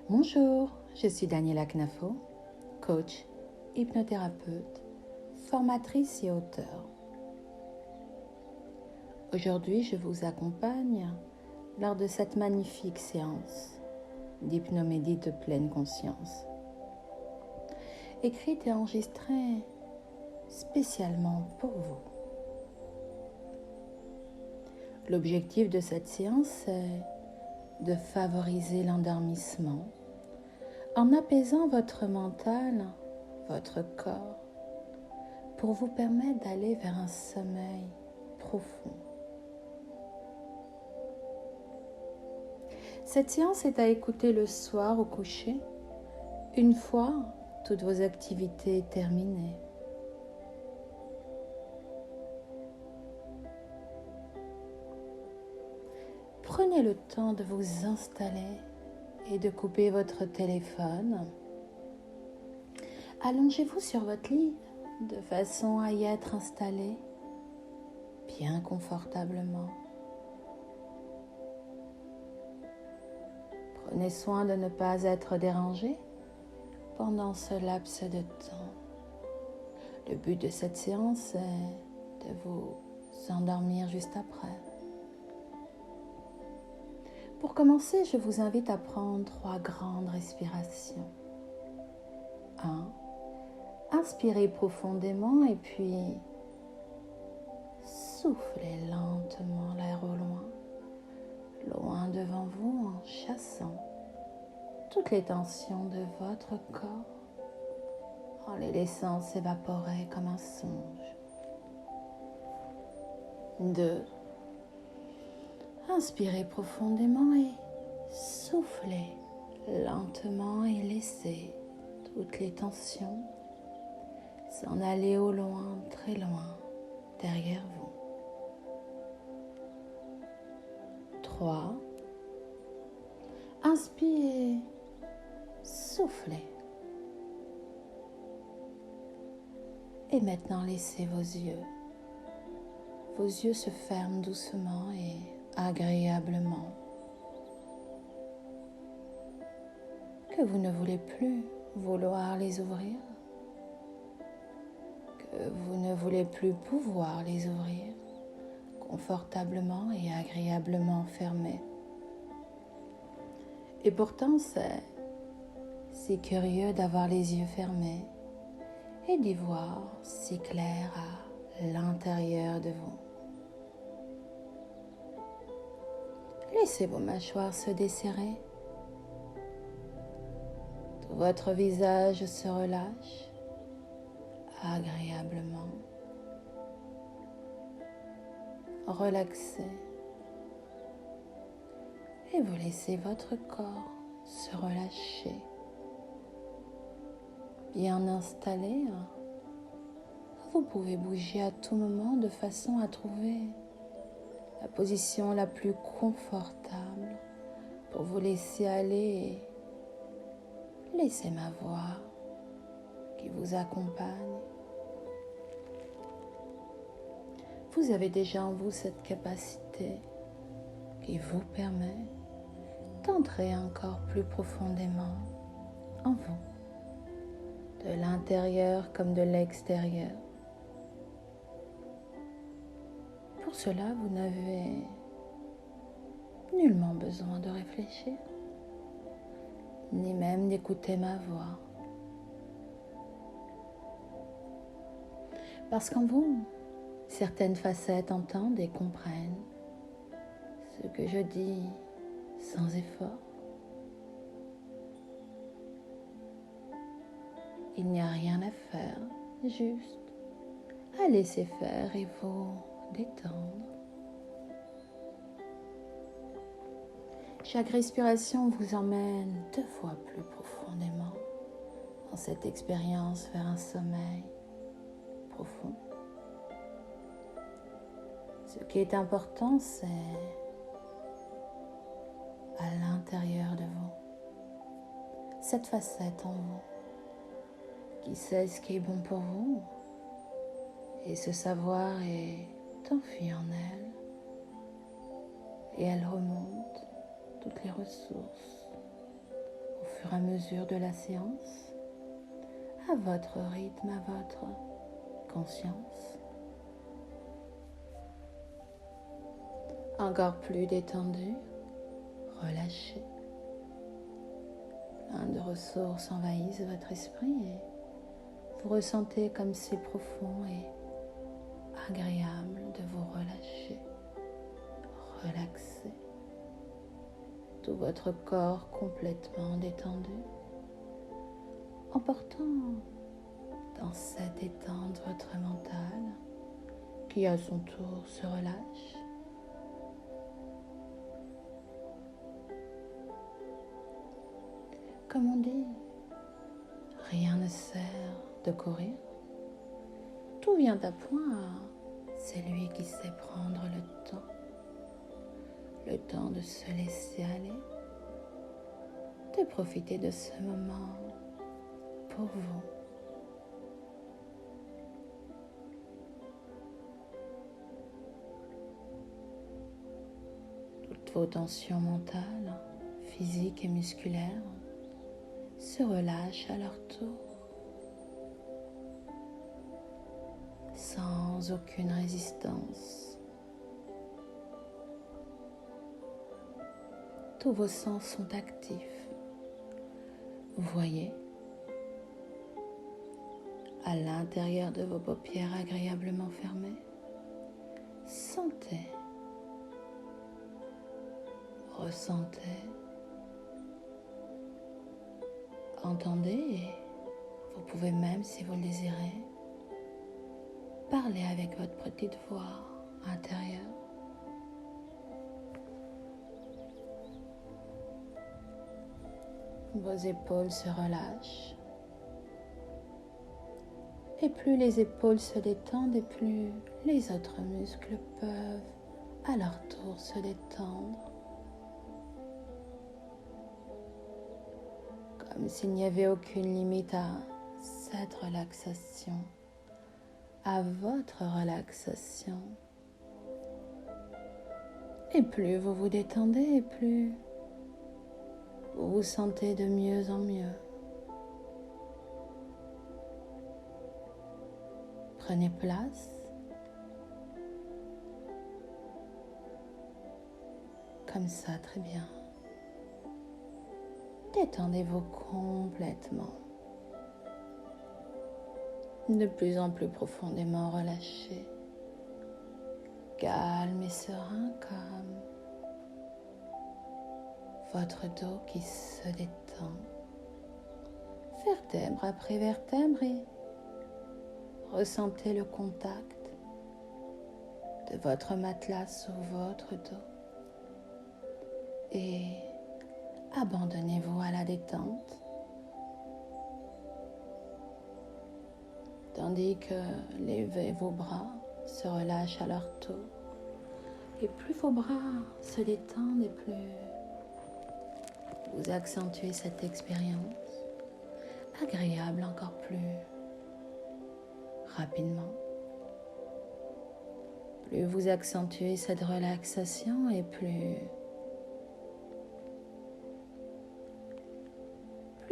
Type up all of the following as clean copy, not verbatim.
Bonjour, je suis Daniela Knafo, coach, hypnothérapeute, formatrice et auteure. Aujourd'hui, je vous accompagne lors de cette magnifique séance d'hypnomédie de pleine conscience, écrite et enregistrée spécialement pour vous. L'objectif de cette séance est de favoriser l'endormissement en apaisant votre mental, votre corps, pour vous permettre d'aller vers un sommeil profond. Cette séance est à écouter le soir au coucher, une fois toutes vos activités terminées. Prenez le temps de vous installer et de couper votre téléphone. Allongez-vous sur votre lit de façon à y être installé bien confortablement. Prenez soin de ne pas être dérangé pendant ce laps de temps. Le but de cette séance est de vous endormir juste après. Pour commencer, je vous invite à prendre 3 grandes respirations. 1. Inspirez profondément et puis soufflez lentement l'air au loin devant vous en chassant toutes les tensions de votre corps, en les laissant s'évaporer comme un songe. 2. Inspirez profondément et soufflez lentement et laissez toutes les tensions s'en aller au loin, très loin, derrière vous. 3. Inspirez, soufflez. Et maintenant, laissez vos yeux. Vos yeux se ferment doucement et agréablement. Que vous ne voulez plus vouloir les ouvrir. Que vous ne voulez plus pouvoir les ouvrir confortablement et agréablement fermés. Et pourtant, c'est curieux d'avoir les yeux fermés et d'y voir si clair à l'intérieur de vous. Laissez vos mâchoires se desserrer. Tout votre visage se relâche agréablement. Relaxez. Et vous laissez votre corps se relâcher. Bien installé, vous pouvez bouger à tout moment de façon à trouver la position la plus confortable pour vous laisser aller et laisser ma voix qui vous accompagne. Vous avez déjà en vous cette capacité qui vous permet d'entrer encore plus profondément en vous, de l'intérieur comme de l'extérieur. Pour cela, vous n'avez nullement besoin de réfléchir, ni même d'écouter ma voix. Parce qu'en vous, certaines facettes entendent et comprennent ce que je dis sans effort. Il n'y a rien à faire, juste à laisser faire et vous détendre. Chaque respiration vous emmène 2 fois plus profondément dans cette expérience vers un sommeil profond. Ce qui est important, c'est à l'intérieur de vous, cette facette en vous qui sait ce qui est bon pour vous, et ce savoir est enfui en elle, et elle remonte toutes les ressources au fur et à mesure de la séance, à votre rythme, à votre conscience. Encore plus détendu, relâché. Plein de ressources envahissent votre esprit et vous ressentez comme c'est profond et agréable de vous relâcher, relaxer. Tout votre corps complètement détendu, emportant dans cette détente votre mental qui à son tour se relâche. Comme on dit, rien ne sert de courir. Tout vient à point à celui qui sait prendre le temps de se laisser aller, de profiter de ce moment pour vous. Toutes vos tensions mentales, physiques et musculaires se relâchent à leur tour, sans aucune résistance. Tous vos sens sont actifs. Vous voyez, à l'intérieur de vos paupières agréablement fermées, sentez, ressentez, entendez et vous pouvez même, si vous le désirez, parler avec votre petite voix intérieure. Vos épaules se relâchent. Et plus les épaules se détendent, et plus les autres muscles peuvent à leur tour se détendre. Comme s'il n'y avait aucune limite à cette relaxation, à votre relaxation. Et plus vous vous détendez, et plus vous vous sentez de mieux en mieux. Prenez place. Comme ça, très bien. Détendez-vous complètement. De plus en plus profondément relâché. Calme et serein comme votre dos qui se détend. Vertèbre après vertèbre et ressentez le contact de votre matelas sous votre dos et abandonnez-vous à la détente tandis que vos bras se relâchent à leur tour. Et plus vos bras se détendent et plus vous accentuez cette expérience agréable encore plus rapidement. Plus vous accentuez cette relaxation et plus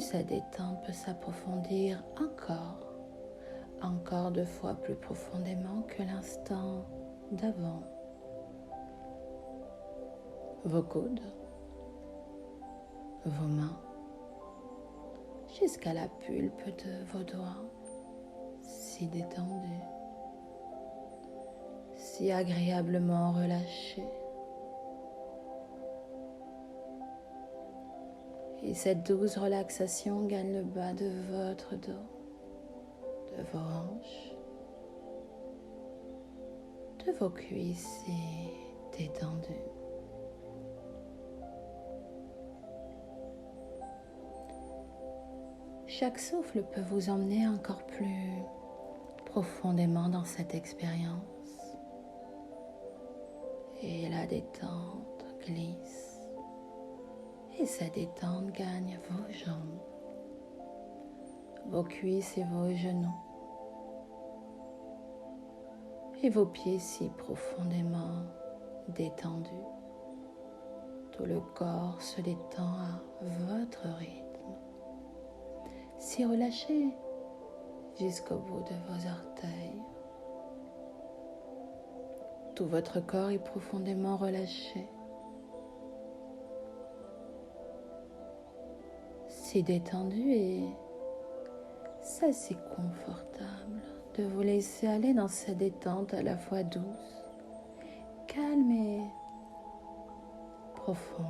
cette détente peut s'approfondir encore 2 fois plus profondément que l'instant d'avant. Vos coudes, vos mains, jusqu'à la pulpe de vos doigts, si détendus, si agréablement relâchés. Et cette douce relaxation gagne le bas de votre dos, de vos hanches, de vos cuisses détendues. Chaque souffle peut vous emmener encore plus profondément dans cette expérience. Et la détente glisse. Et cette détente gagne vos jambes, vos cuisses et vos genoux. Et vos pieds si profondément détendus. Tout le corps se détend à votre rythme. si relâché jusqu'au bout de vos orteils. Tout votre corps est profondément relâché. Si détendu et c'est si confortable de vous laisser aller dans cette détente à la fois douce, calme et profonde.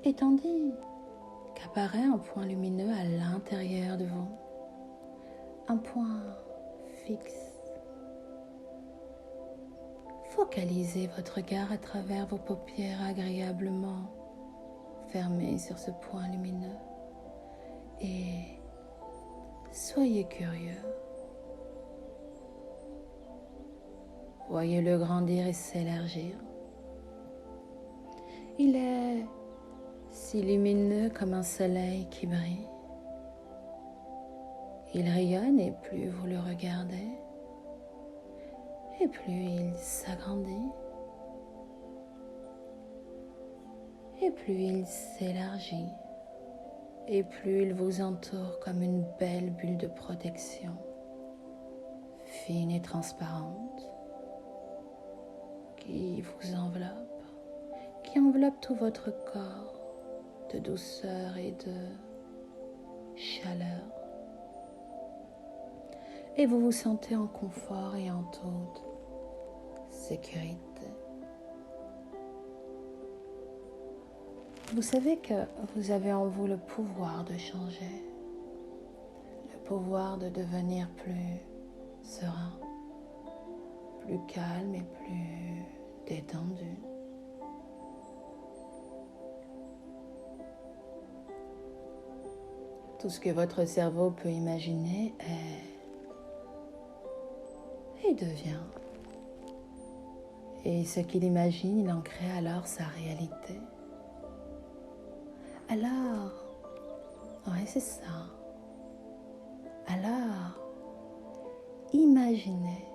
Et tandis qu'apparaît un point lumineux à l'intérieur de vous, un point fixe, focalisez votre regard à travers vos paupières agréablement fermées sur ce point lumineux et soyez curieux. Voyez-le grandir et s'élargir. Il est si lumineux comme un soleil qui brille. Il rayonne et plus vous le regardez, et plus il s'agrandit, et plus il s'élargit, et plus il vous entoure comme une belle bulle de protection, fine et transparente, qui vous enveloppe, qui enveloppe tout votre corps de douceur et de chaleur. Et vous vous sentez en confort et en toute sécurité. Vous savez que vous avez en vous le pouvoir de changer, le pouvoir de devenir plus serein, plus calme et plus détendu. Tout ce que votre cerveau peut imaginer est et devient. Et ce qu'il imagine, il en crée alors sa réalité. Alors, ouais, c'est ça. Alors, imaginez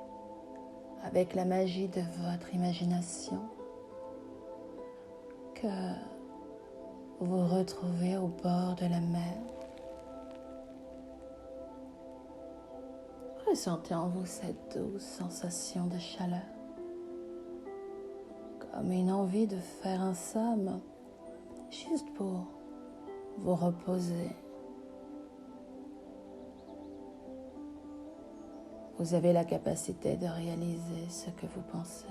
avec la magie de votre imagination que vous vous retrouvez au bord de la mer. Ressentez en vous cette douce sensation de chaleur, comme une envie de faire un somme, juste pour vous reposer. Vous avez la capacité de réaliser ce que vous pensez.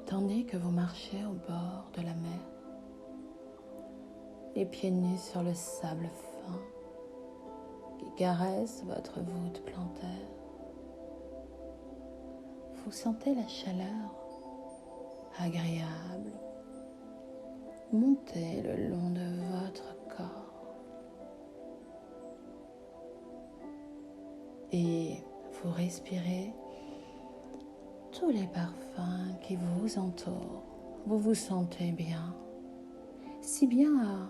Tandis que vous marchez au bord de la mer, les pieds nus sur le sable fin qui caresse votre voûte plantaire. Vous sentez la chaleur agréable monter le long de votre corps. Et vous respirez tous les parfums qui vous entourent. Vous vous sentez bien, si bien à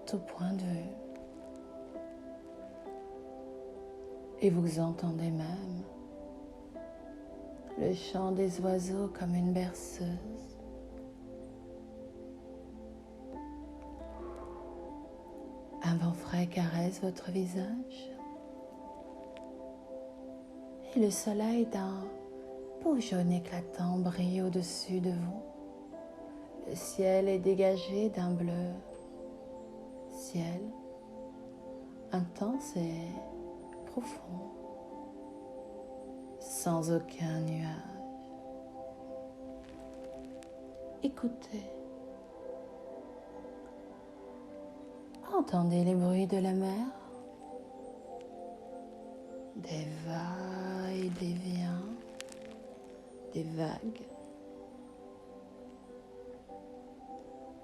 tout point de vue. Et vous entendez même le chant des oiseaux comme une berceuse. Un vent frais caresse votre visage. Et le soleil d'un beau jaune éclatant brille au-dessus de vous. Le ciel est dégagé d'un bleu ciel intense et profond, sans aucun nuage. Écoutez, entendez les bruits de la mer, des va-et-vient, des vagues.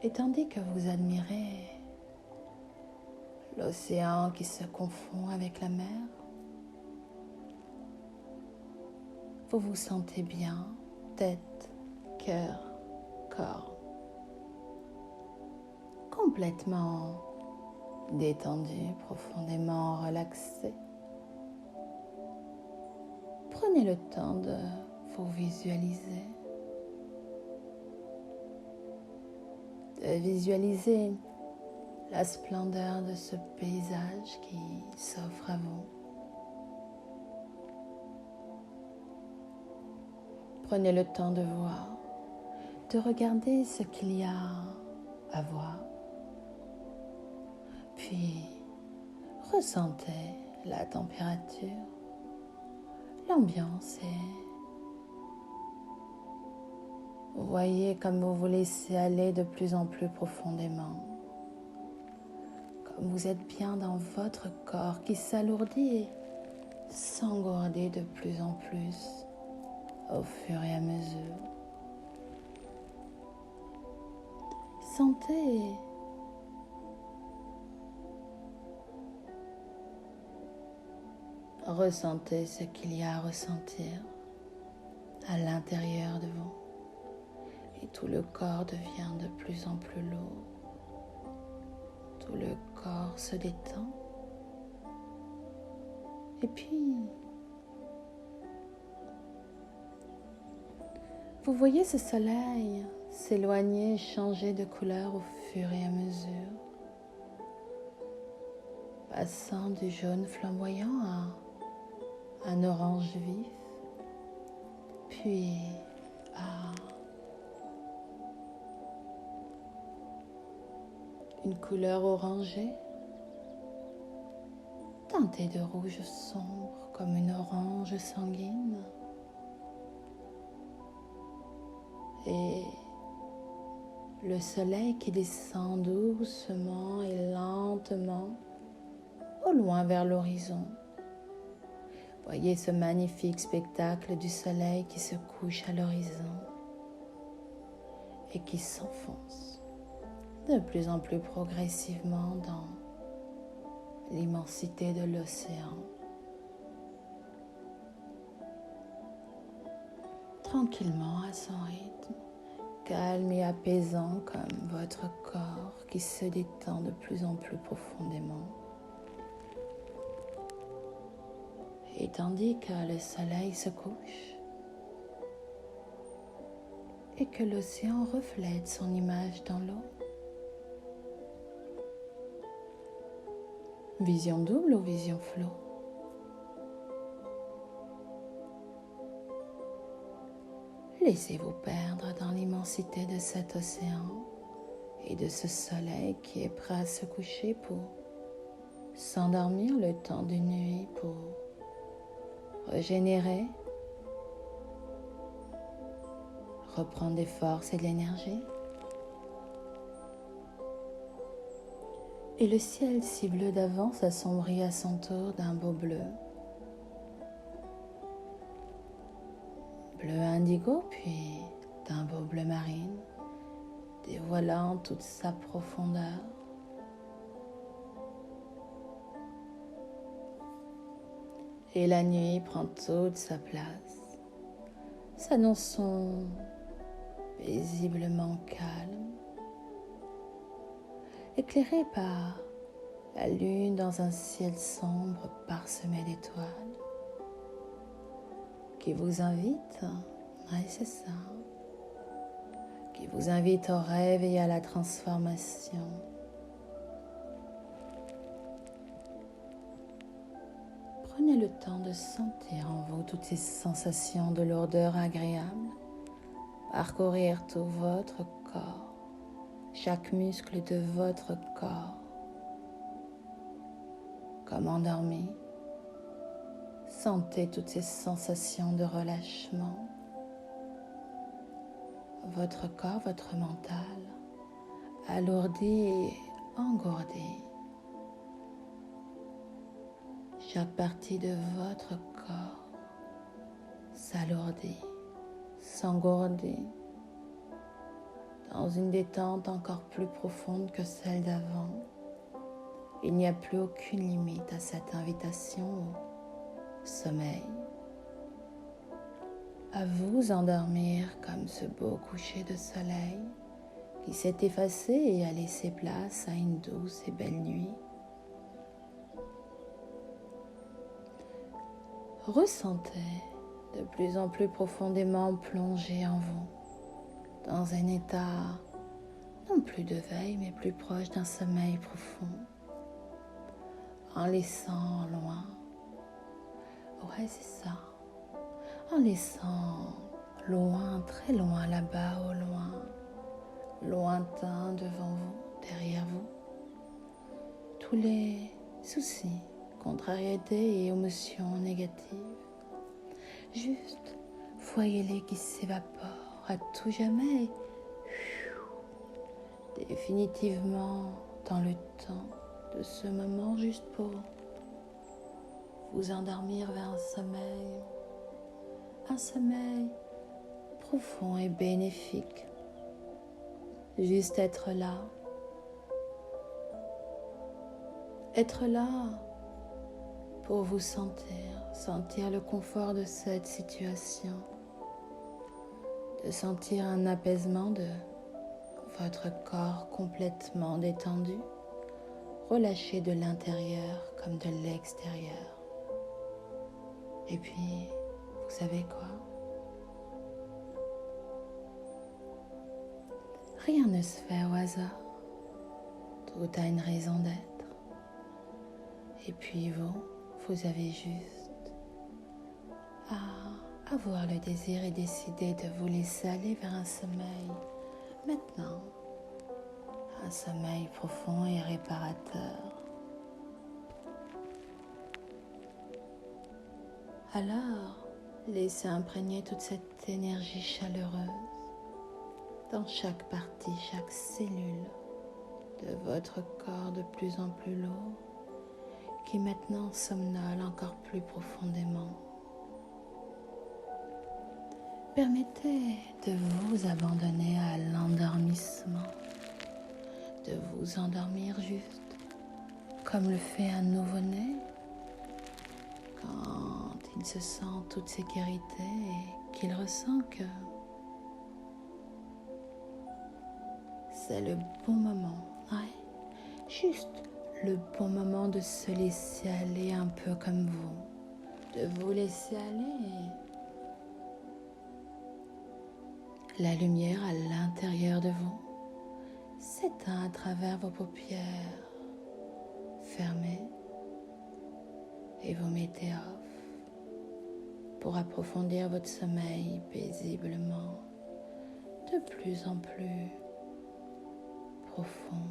Et tandis que vous admirez l'océan qui se confond avec la mer, vous vous sentez bien, tête, cœur, corps, complètement détendu, profondément relaxé. Prenez le temps de vous visualiser. De visualiser la splendeur de ce paysage qui s'offre à vous. Prenez le temps de voir, de regarder ce qu'il y a à voir. Puis, ressentez la température, l'ambiance et vous voyez comme vous vous laissez aller de plus en plus profondément. Comme vous êtes bien dans votre corps qui s'alourdit et s'engourdit de plus en plus au fur et à mesure. Sentez ressentez ce qu'il y a à ressentir à l'intérieur de vous. Et tout le corps devient de plus en plus lourd. Tout le corps se détend. Et puis, vous voyez ce soleil s'éloigner, changer de couleur au fur et à mesure, passant du jaune flamboyant à un orange vif, puis à une couleur orangée, teintée de rouge sombre comme une orange sanguine. Et le soleil qui descend doucement et lentement au loin vers l'horizon. Voyez ce magnifique spectacle du soleil qui se couche à l'horizon et qui s'enfonce de plus en plus progressivement dans l'immensité de l'océan. Tranquillement à son rythme, calme et apaisant comme votre corps qui se détend de plus en plus profondément. Et tandis que le soleil se couche et que l'océan reflète son image dans l'eau, vision double ou vision flow? Laissez-vous perdre dans l'immensité de cet océan et de ce soleil qui est prêt à se coucher pour s'endormir le temps d'une nuit, pour régénérer, reprendre des forces et de l'énergie. Et le ciel si bleu d'avant s'assombrit à son tour d'un beau bleu. Bleu indigo, puis d'un beau bleu marine, dévoilant toute sa profondeur. Et la nuit prend toute sa place, s'annonçant paisiblement calme, éclairée par la lune dans un ciel sombre parsemé d'étoiles, qui vous invite, oui c'est ça, qui vous invite au rêve et à la transformation. Prenez le temps de sentir en vous toutes ces sensations de lourdeur agréable, parcourir tout votre corps, chaque muscle de votre corps, comme endormi. Sentez toutes ces sensations de relâchement. Votre corps, votre mental, alourdi et engourdi. Chaque partie de votre corps s'alourdit, s'engourdit dans une détente encore plus profonde que celle d'avant. Il n'y a plus aucune limite à cette invitation au sommeil. À vous endormir comme ce beau coucher de soleil qui s'est effacé et a laissé place à une douce et belle nuit. Ressentez de plus en plus profondément plongé en vous, dans un état non plus de veille, mais plus proche d'un sommeil profond, en laissant loin, ouais c'est ça, en laissant loin, très loin là-bas au loin, lointain devant vous, derrière vous, tous les soucis, contrariétés et émotions négatives. Juste, voyez-les qui s'évaporent à tout jamais, définitivement dans le temps de ce moment, juste pour vous endormir vers un sommeil profond et bénéfique. Juste être là pour vous sentir le confort de cette situation, de sentir un apaisement de votre corps complètement détendu, relâché de l'intérieur comme de l'extérieur. Et puis, vous savez quoi? Rien ne se fait au hasard. Tout a une raison d'être. Et puis vous avez juste à avoir le désir et décider de vous laisser aller vers un sommeil maintenant. Un sommeil profond et réparateur. Alors, laissez imprégner toute cette énergie chaleureuse dans chaque partie, chaque cellule de votre corps de plus en plus lourd qui maintenant somnole encore plus profondément. Permettez de vous abandonner à l'endormissement, de vous endormir juste comme le fait un nouveau-né quand il se sent en toute sécurité et qu'il ressent que c'est le bon moment, ouais, juste le bon moment de se laisser aller un peu comme vous, de vous laisser aller. La lumière à l'intérieur de vous s'éteint à travers vos paupières fermées et vous mettez off pour approfondir votre sommeil paisiblement, de plus en plus profond.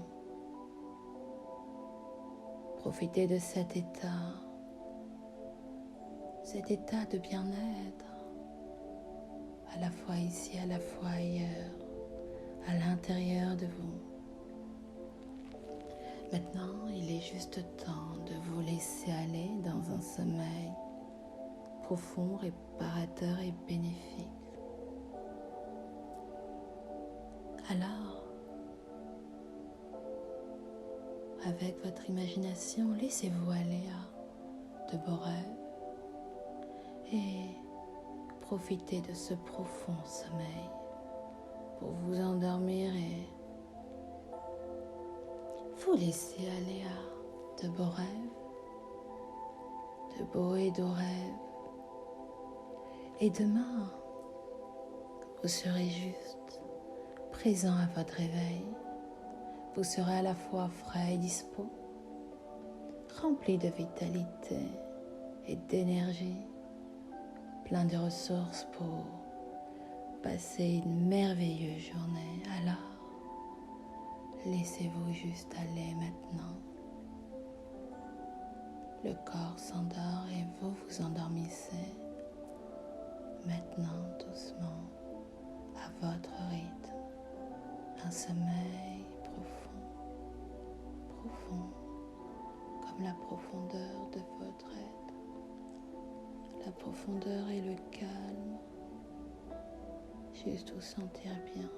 Profitez de cet état de bien-être, à la fois ici, à la fois ailleurs, à l'intérieur de vous. Maintenant, il est juste temps de vous laisser aller dans un sommeil profond, réparateur et bénéfique. Alors, avec votre imagination, laissez-vous aller à de beaux rêves et profitez de ce profond sommeil pour vous endormir et vous laisser aller à de beaux rêves, de beaux et doux rêves. Et demain, vous serez juste présent à votre réveil. Vous serez à la fois frais et dispo, rempli de vitalité et d'énergie, plein de ressources pour passer une merveilleuse journée. Alors, laissez-vous juste aller maintenant. Le corps s'endort et vous vous endormissez maintenant doucement à votre rythme. Un sommeil profond, comme la profondeur de votre être. La profondeur et le calme, juste vous sentir bien.